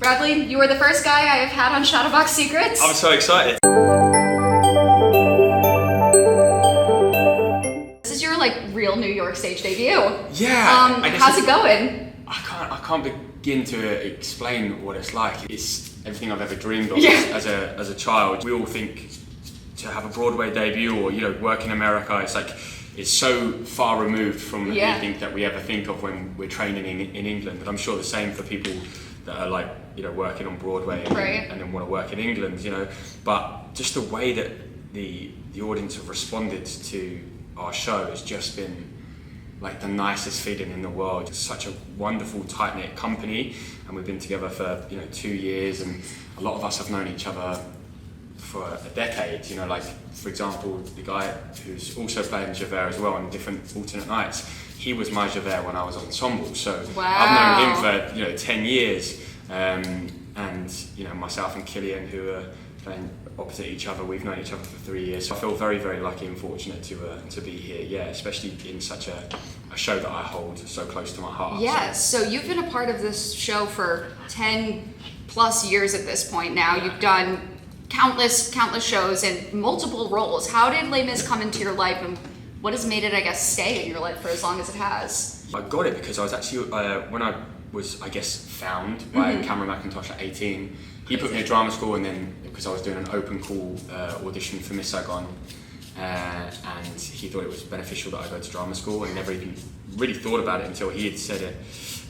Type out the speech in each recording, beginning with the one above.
Bradley, you are the first guy I have had on Shadowbox Secrets. I'm so excited. This is your like real New York stage debut. Yeah. How's it going? I can't begin to explain what it's like. It's everything I've ever dreamed of as a child. We all think to have a Broadway debut or work in America, it's so far removed from anything that we ever think of when we're training in England. And I'm sure the same for people that are working on Broadway and then want to work in England, But just the way that the audience have responded to our show has just been like the nicest feeling in the world. It's such a wonderful, tight-knit company, and we've been together for 2 years, and a lot of us have known each other for a decade. For example, the guy who's also playing Javert as well on different alternate nights, he was my Javert when I was ensemble. So I've known him for 10 years, and myself and Killian, who are playing opposite each other, we've known each other for 3 years. So I feel very, very lucky and fortunate to be here. Especially in such a show that I hold so close to my heart. Yes. So you've been a part of this show for 10 plus years at this point now. Yeah. You've done countless shows and multiple roles. How did Les Mis come into your life, and what has made it, I guess, stay in your life for as long as it has? I got it because I was actually, when I was, I guess, found by Cameron Mackintosh at 18, he put me at drama school, and then, because I was doing an open call audition for Miss Saigon, and he thought it was beneficial that I go to drama school, and never even really thought about it until he had said it,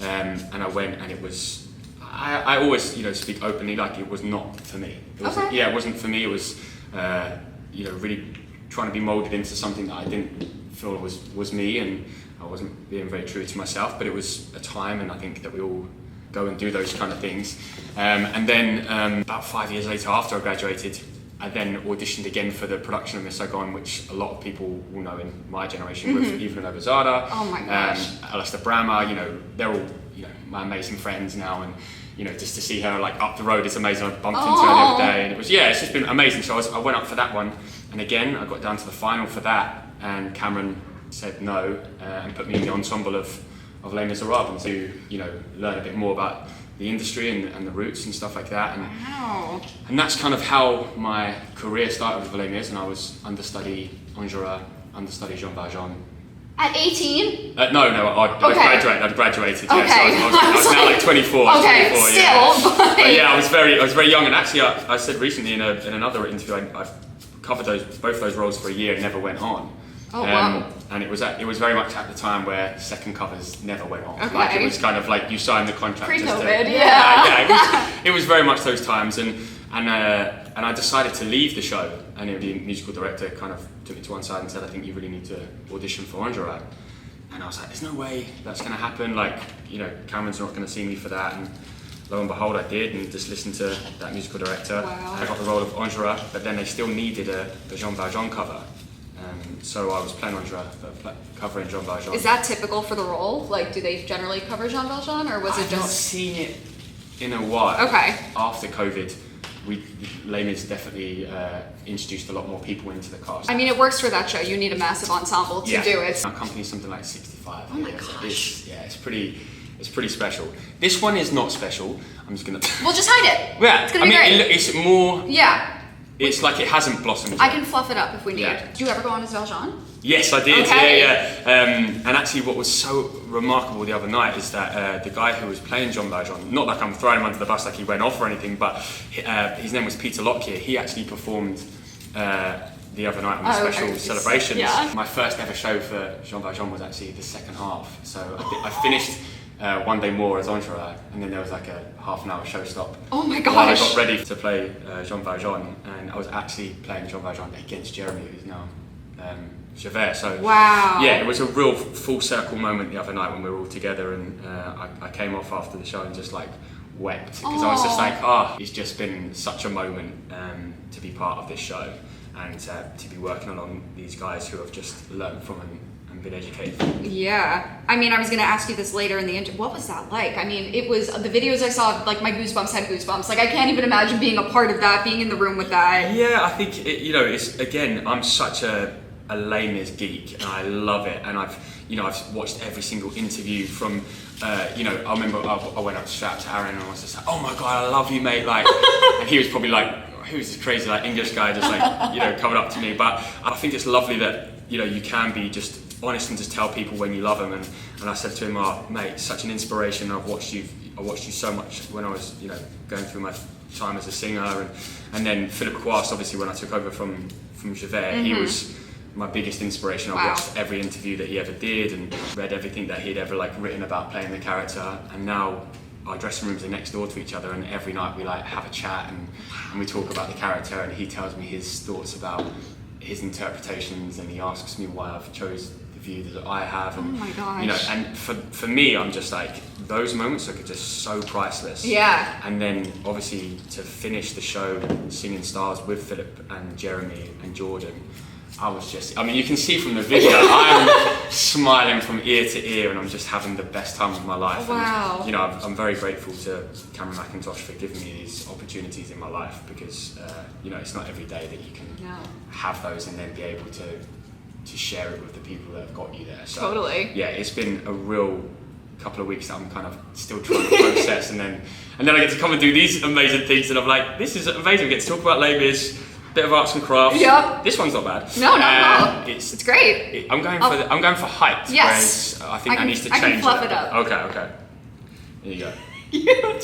and I went, and it was, I always, speak openly, it was not for me. It wasn't, it wasn't for me. It was, really trying to be molded into something that I didn't feel was me, and I wasn't being very true to myself. But it was a time, and I think that we all go and do those kind of things. And then about 5 years later, after I graduated, I then auditioned again for the production of Miss Saigon, which a lot of people will know in my generation, with Evelyn Obazada, oh my gosh, Alistair Brammer. They're all my amazing friends now, and just to see her up the road is amazing. I bumped into her the other day, and it was it's just been amazing. So I went up for that one, and again I got down to the final for that, and Cameron said no and put me in the ensemble of Les Misérables to learn a bit more about the industry and the roots and stuff like that. And that's kind of how my career started with Les Mis, and I was understudy Enjolras, understudy Jean Valjean. At 18? No, I'd graduated. Okay. Yeah, so I was now 24. Okay, 24, still. Yeah. But yeah, I was very young, and actually I said recently in another interview I covered both those roles for a year and never went on. Oh wow! And it was very much at the time where second covers never went on. Okay. It was kind of you signed the contract. Pre-COVID, It was very much those times, and I decided to leave the show, and the musical director kind of took me to one side and said, I think you really need to audition for Enjolras. And I was like, there's no way that's going to happen. Cameron's not going to see me for that. And lo and behold, I did, and just listened to that musical director. Wow. I got the role of Enjolras, but then they still needed a Jean Valjean cover. So I was playing Enjolras, covering Jean Valjean. Is that typical for the role? Do they generally cover Jean Valjean, or was it just? I've not seen it in a while. Okay. After COVID, Les Mis definitely introduced a lot more people into the cast. I mean, it works for that show. You need a massive ensemble to do it. Our company's something like 65. Oh my gosh. It's pretty special. This one is not special. I'm just gonna. We'll just hide it. Yeah. It's gonna be great. It's more. Yeah. It's like it hasn't blossomed yet. I can fluff it up if we need. Yeah. Did you ever go on as Valjean? Yes, I did. Okay. Yeah. And actually, what was so remarkable the other night is that the guy who was playing Jean Valjean, not like I'm throwing him under the bus like he went off or anything, but his name was Peter Lockyer. He actually performed the other night on the special celebrations. Yeah. My first ever show for Jean Valjean was actually the second half. So I finished one day more as Enjolras, and then there was a half an hour show stop. Oh my gosh! While I got ready to play Jean Valjean, and I was actually playing Jean Valjean against Jeremy, who's now Javert. So wow! Yeah, it was a real full circle moment the other night when we were all together, and I came off after the show and just wept because I was just it's just been such a moment to be part of this show, and to be working along these guys who have just learned from and been educated from. Yeah, I mean, I was going to ask you this later in the interview. What was that like? I mean, it was the videos I saw. My goosebumps had goosebumps. I can't even imagine being a part of that, being in the room with that. Yeah, I think it's again. I'm such a Les Mis geek, and I love it. And I've watched every single interview from you know, I remember I went up to shout to Aaron and I was just like, oh my God, I love you, mate. Like, and he was probably like, who's this crazy like English guy just like, you know, coming up to me. But I think it's lovely that, you know, you can be just honest and just tell people when you love them. And I said to him, oh, mate, such an inspiration. I watched you so much when I was, you know, going through my time as a singer. And then Philip Quast, obviously, when I took over from Javert, he was my biggest inspiration. I watched every interview that he ever did and read everything that he'd ever like written about playing the character. And now our dressing rooms are next door to each other, and every night we like have a chat and we talk about the character, and he tells me his thoughts about his interpretations, and he asks me why I've chose the view that I have. And, oh my gosh. you know, and for me, I'm just like, those moments are just so priceless. Yeah. And then obviously to finish the show singing stars with Philip and Jeremy and Jordan, I was just, I mean, you can see from the video, I'm smiling from ear to ear, and I'm just having the best time of my life. Wow. And, you know, I'm very grateful to Cameron Mackintosh for giving me these opportunities in my life, because, you know, it's not every day that you can have those and then be able to share it with the people that have got you there. So, totally. Yeah, it's been a real couple of weeks that I'm kind of still trying to process, and then I get to come and do these amazing things, and I'm like, this is amazing. We get to talk about Les Mis, bit of arts and crafts. Yep. This one's not bad. No, not at all. It's great. I'm going for height. Yes. Whereas I think I need to change it. I can fluff it up. Okay. There you go.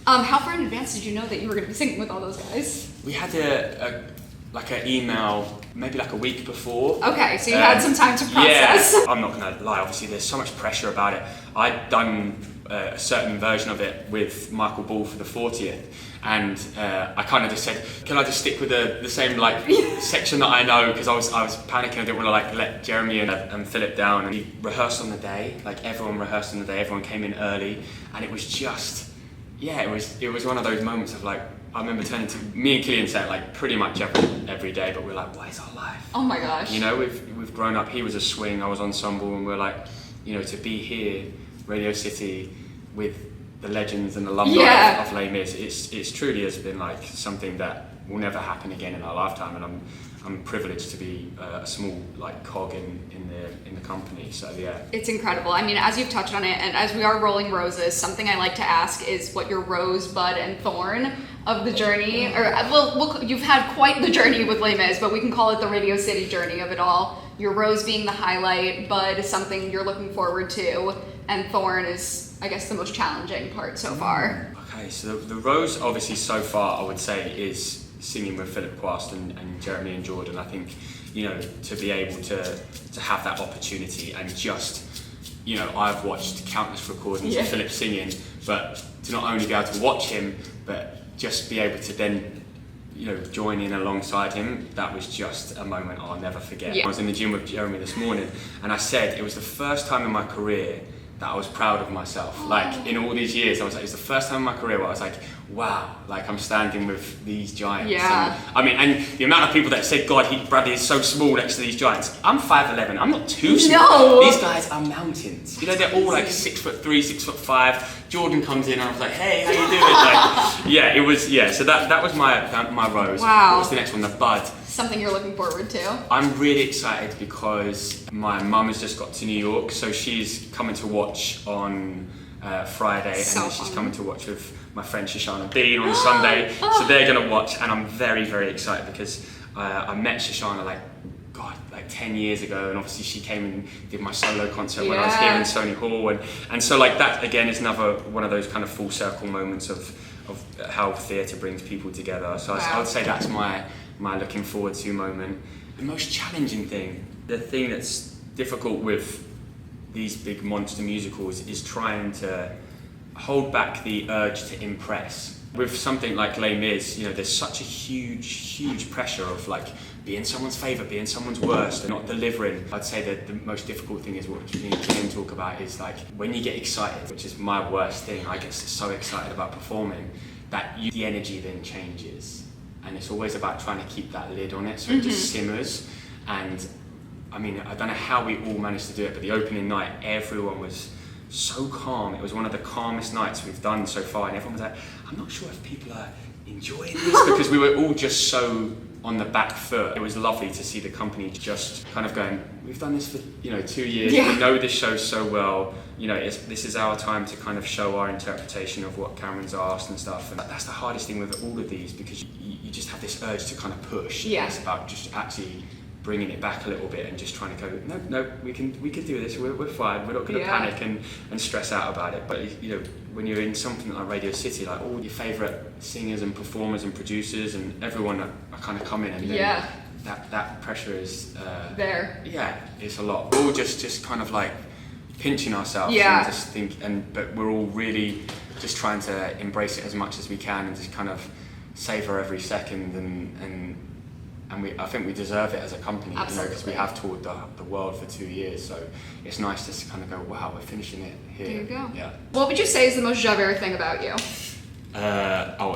How far in advance did you know that you were going to be singing with all those guys? We had an email maybe like a week before. Okay, so you had some time to process. Yeah, I'm not gonna lie, obviously there's so much pressure about it. I'd done a certain version of it with Michael Ball for the 40th, and I kind of just said, can I just stick with the same like section that I know, because I was panicking. I didn't want to like let Jeremy and Philip down. And we rehearsed on the day, like everyone rehearsed on the day, everyone came in early, and it was just, yeah, it was one of those moments of like, I remember turning to me and Killian say it like pretty much every day, but we're like, what is our life? Oh my gosh. You know, we've grown up. He was a swing, I was ensemble, and we're like, you know, to be here, Radio City, with the legends and alumni of Les Mis, it's truly has been like something that will never happen again in our lifetime, and I'm privileged to be a small like cog in the company. So yeah, it's incredible. I mean, as you've touched on it, and as we are rolling roses, something I like to ask is what your rose, bud, and thorn of the journey, or well, you've had quite the journey with Les Mis, but we can call it the Radio City journey of it all. Your rose being the highlight, bud is something you're looking forward to, and thorn is, I guess, the most challenging part so far. Okay, so the rose, obviously, so far, I would say, is singing with Philip Quast and Jeremy and Jordan. I think, you know, to be able to have that opportunity, and just, you know, I've watched countless recordings of Philip singing, but to not only be able to watch him, but just be able to then, you know, join in alongside him, that was just a moment I'll never forget. I was in the gym with Jeremy this morning, and I said it was the first time in my career that I was proud of myself. Like, in all these years, I was like, it's the first time in my career where I was like, wow, like I'm standing with these giants. Yeah. And, I mean, and the amount of people that said, God, Bradley is so small next to these giants. I'm 5'11", I'm not too small. No. These guys are mountains. You know, they're all like 6'3", 6'5". Jordan comes in and I was like, hey, how you doing? Like, yeah, it was, so that was my rose. Wow. What was the next one? The bud. Something you're looking forward to? I'm really excited because my mum has just got to New York, so she's coming to watch on Friday, and then she's coming to watch with my friend Shoshana Bean on Sunday. So they're going to watch, and I'm very, very excited because I met Shoshana like 10 years ago, and obviously she came and did my solo concert when I was here in Sony Hall, and so like that again is another one of those kind of full circle moments of how theatre brings people together. So I would say that's my looking forward to moment. The most challenging thing, the thing that's difficult with these big monster musicals, is trying to hold back the urge to impress. With something like Les Mis, you know, there's such a huge pressure of like being someone's favourite, being someone's worst, and not delivering. I'd say that the most difficult thing is what me and Killian talk about, is like when you get excited, which is my worst thing. I get so excited about performing that the energy then changes. And it's always about trying to keep that lid on it so it just simmers. And I mean, I don't know how we all managed to do it, but the opening night, everyone was so calm. It was one of the calmest nights we've done so far, and everyone was like, I'm not sure if people are enjoying this, because we were all just so on the back foot. It was lovely to see the company just kind of going, we've done this for 2 years, we know this show so well, this is our time to kind of show our interpretation of what Cameron's asked and stuff. And that's the hardest thing with all of these, because you just have this urge to kind of push. It's about just actually bringing it back a little bit and just trying to go, no, we can do this, we're fine, we're not going to panic and stress out about it. But when you're in something like Radio City, like all your favourite singers and performers and producers and everyone are kind of coming, and then that pressure is there. It's a lot. We're all just kind of like pinching ourselves and just think, but we're all really just trying to embrace it as much as we can and just kind of savour every second, and I think we deserve it as a company, because we have toured the world for 2 years, so it's nice just to kind of go, wow, we're finishing it here. There you go. Yeah. What would you say is the most Javert thing about you?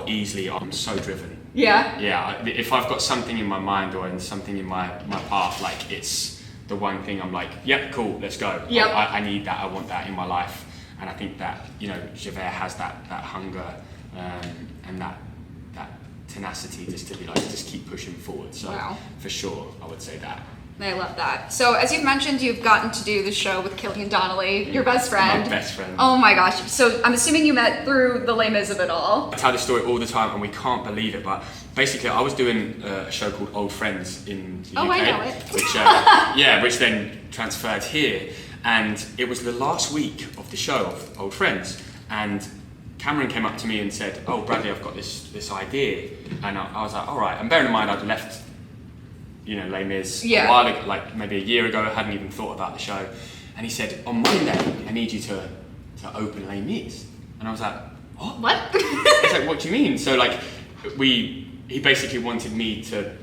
Easily, I'm so driven. Yeah? Yeah, if I've got something in my mind or something in my path, like it's the one thing I'm like, yep, cool, let's go. Yep. I need that, I want that in my life, and I think that, Javert has that hunger and that tenacity just to be like, just keep pushing forward. So for sure, I would say that. I love that. So as you've mentioned, you've gotten to do the show with Killian Donnelly, your best friend. My best friend. Oh my gosh. So I'm assuming you met through the Les Mis of it all. I tell this story all the time and we can't believe it, but basically I was doing a show called Old Friends in the UK. I know it. Which then transferred here, and it was the last week of the show of Old Friends, and Cameron came up to me and said, oh, Bradley, I've got this idea. And I was like, all right. And bearing in mind, I'd left, Les Mis a while ago, like maybe a year ago. I hadn't even thought about the show. And he said, on Monday, I need you to open Les Mis. And I was like, what? He's like, what do you mean? So he basically wanted me to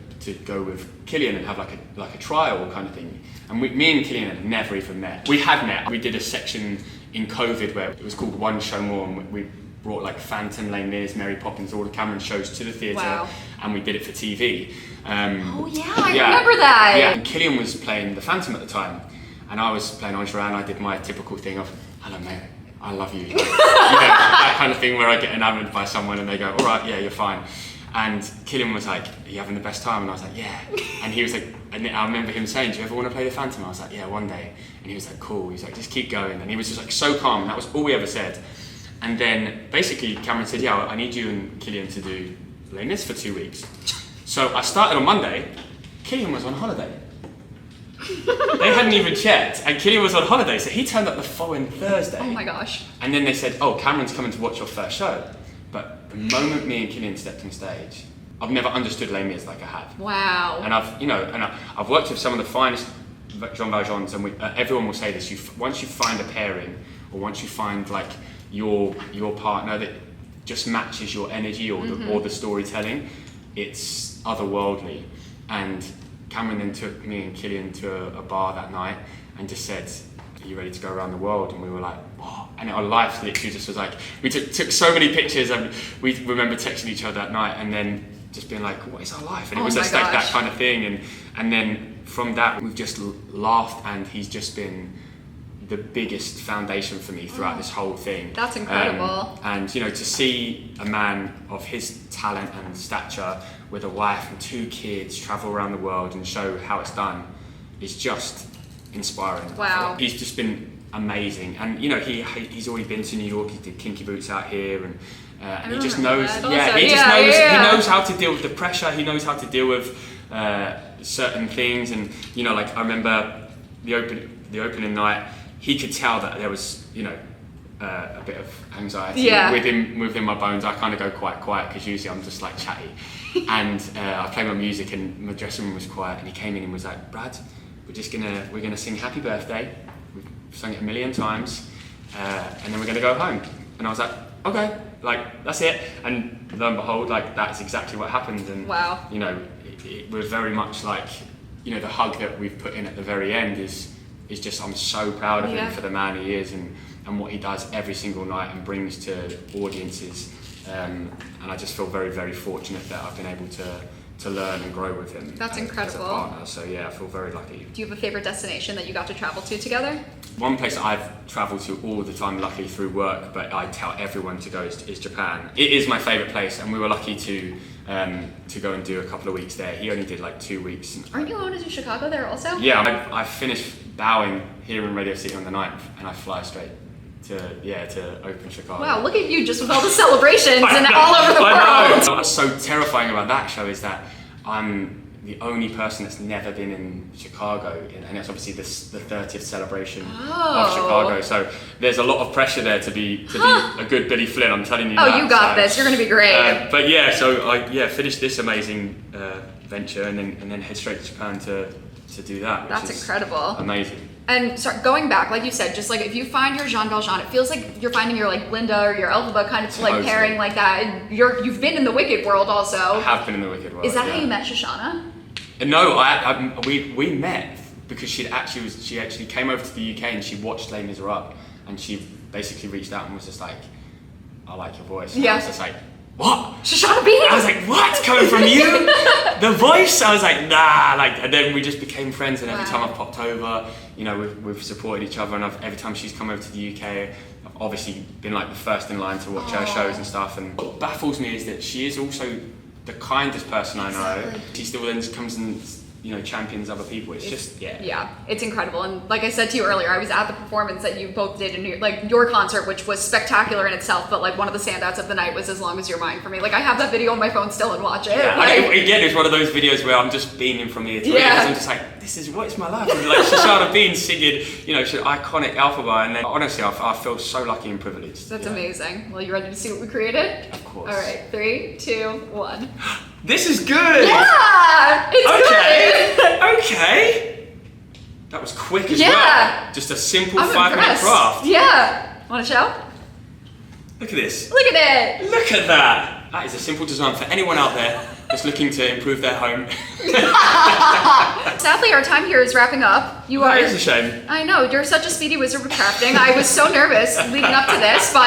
go with Killian and have like a trial kind of thing. And me and Killian had never even met. We had met. We did a section in COVID where it was called One Show More, and we brought like Phantom, Les Mis, Mary Poppins, all the Cameron shows to the theatre, and we did it for TV. I remember that. Yeah, and Killian was playing the Phantom at the time, and I was playing Enjolras, and I did my typical thing of, hello mate, I love you. That kind of thing where I get enamoured by someone and they go, all right, yeah, you're fine. And Killian was like, are you having the best time? And I was like, yeah. And he was like, and I remember him saying, do you ever want to play the Phantom? I was like, yeah, one day. And he was like, cool. He was like, just keep going. And he was just like so calm. And that was all we ever said. And then basically Cameron said, yeah, I need you and Killian to do Les Mis for 2 weeks. So I started on Monday. Killian was on holiday. They hadn't even checked. And Killian was on holiday. So he turned up the following Thursday. Oh my gosh. And then they said, oh, Cameron's coming to watch your first show. But the moment me and Killian stepped on stage, I've never understood Les Mis like I have. Wow. And I've worked with some of the finest Jean Valjeans, and everyone will say this: once you find a pairing, or once you find like your partner that just matches your energy or the storytelling, it's otherworldly. And Cameron then took me and Killian to a bar that night and just said, are you ready to go around the world? And we were like, what? And our life literally just was like, we took so many pictures, and we remember texting each other that night and then just being like, what is our life? And it was just like that kind of thing. And then from that, we've just laughed, and he's just been the biggest foundation for me throughout this whole thing. That's incredible. And to see a man of his talent and stature with a wife and 2 kids travel around the world and show how it's done is just inspiring. Wow. He's just been amazing, and he's already been to New York. He did Kinky Boots out here, and he just knows. He knows how to deal with the pressure. He knows how to deal with certain things, and like I remember the opening night. He could tell that there was a bit of anxiety within my bones. I kind of go quite quiet because usually I'm just like chatty, and I play my music, and my dressing room was quiet, and he came in and was like, Brad, we're gonna sing Happy Birthday. We've sung it 1 million times, and then we're gonna go home. And I was like, okay, like that's it. And lo and behold, like that's exactly what happened. And wow. We're very much like, the hug that we've put in at the very end is just, I'm so proud of him for the man he is and what he does every single night and brings to audiences. And I just feel very, very fortunate that I've been able to learn and grow with him. That's as incredible. a partner. So yeah, I feel very lucky. Do you have a favorite destination that you got to travel to together? One place I've travelled to all the time, luckily through work, but I tell everyone to go is Japan. It is my favourite place, and we were lucky to go and do a couple of weeks there. He only did like 2 weeks. Aren't you going to do Chicago there also? Yeah, I finished bowing here in Radio City on the 9th, and I fly straight to open Chicago. Wow, look at you just with all the celebrations and all over the world. What's so terrifying about that show is that I'm the only person that's never been in Chicago, and it's obviously the 30th celebration of Chicago. So there's a lot of pressure there to be a good Billy Flynn. I'm telling you. Oh, you got this. You're going to be great. But yeah, so I finished this amazing venture and then head straight to Japan to do that. Which That's is incredible. Amazing. And going back, like you said, just like if you find your Jean Valjean, it feels like you're finding your like Glinda or your Elphaba kind of like pairing like that. And you've been in the Wicked world also. I have been in the Wicked world. Is that how you met Shoshana? No, we met because she actually came over to the UK and she watched Les Misérables, and she basically reached out and was just like, I like your voice. And I was just like, what? Shoshana Bean? I was like, what? Coming from you? The voice? I was like, nah. And then we just became friends, and every time I've popped over, we've supported each other, and every time she's come over to the UK, I've obviously been like the first in line to watch her shows and stuff. And what baffles me is that she is also the kindest person I know. She still then comes and champions other people. It's just it's incredible. And like I said to you earlier, I was at the performance that you both did in your concert, which was spectacular in itself, but like one of the standouts of the night was As Long As You're Mine for me. Like I have that video on my phone still and watch it. Again, it's one of those videos where I'm just beaming from ear to ear because I'm just like, this is what is my life. And like Shoshana Bean singing, iconic Elphaba, and then honestly I feel so lucky and privileged. That's amazing. Well, you ready to see what we created? Of course. All right, 3, 2, 1. This is good! Yeah! It's good! Okay! That was quick as well. Just a simple 5-minute craft. Yeah! Want to show? Look at this. Look at it! Look at that! That is a simple design for anyone out there that's looking to improve their home. Sadly, our time here is wrapping up. That is a shame. I know, you're such a speedy wizard with crafting. I was so nervous leading up to this, but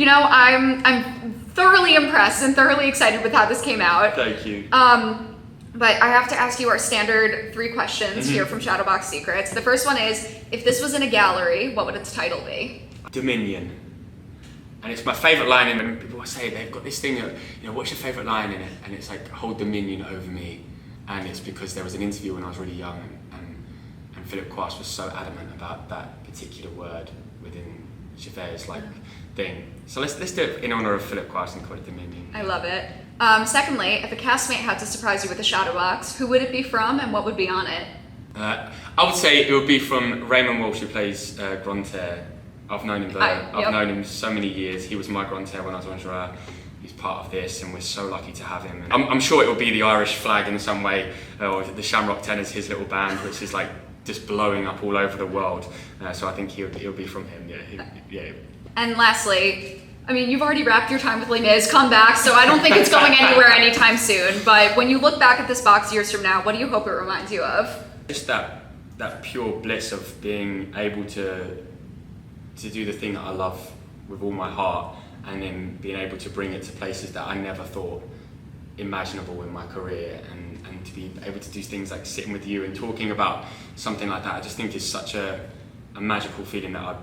I'm thoroughly impressed and thoroughly excited with how this came out. Thank you. But I have to ask you our standard 3 questions here from Shadowbox Secrets. The first one is, if this was in a gallery, what would its title be? Dominion. And it's my favourite line, and when people say they've got this thing, what's your favourite line in it? And it's like, hold dominion over me. And it's because there was an interview when I was really young, and Philip Quast was so adamant about that particular word within Javert's thing. So let's do it in honour of Philip Quast and call it Dominion. I love it. Secondly, if a castmate had to surprise you with a shadow box, who would it be from and what would be on it? I would say it would be from Raymond Walsh, who plays Grantaire. I've known him I've known him so many years. He was my Grantaire when I was Enjolras. He's part of this, and we're so lucky to have him. And I'm sure it will be the Irish flag in some way, or the Shamrock Tenors, his little band, which is just blowing up all over the world. So I think he'll be from him. Yeah. And lastly, you've already wrapped your time with Les Mis, come back, so I don't think it's going anywhere anytime soon. But when you look back at this box years from now, what do you hope it reminds you of? Just that pure bliss of being able to do the thing that I love with all my heart, and then being able to bring it to places that I never thought imaginable in my career, and to be able to do things like sitting with you and talking about something like that. I just think is such a magical feeling that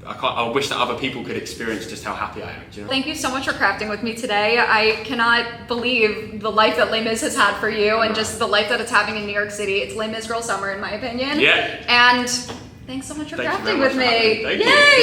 I wish that other people could experience just how happy I am. Do you know? Thank you so much for crafting with me today. I cannot believe the life that Les Mis has had for you, and just the life that it's having in New York City. It's Les Mis Girl Summer, in my opinion. Yeah. And thanks so much for crafting with me. Yay!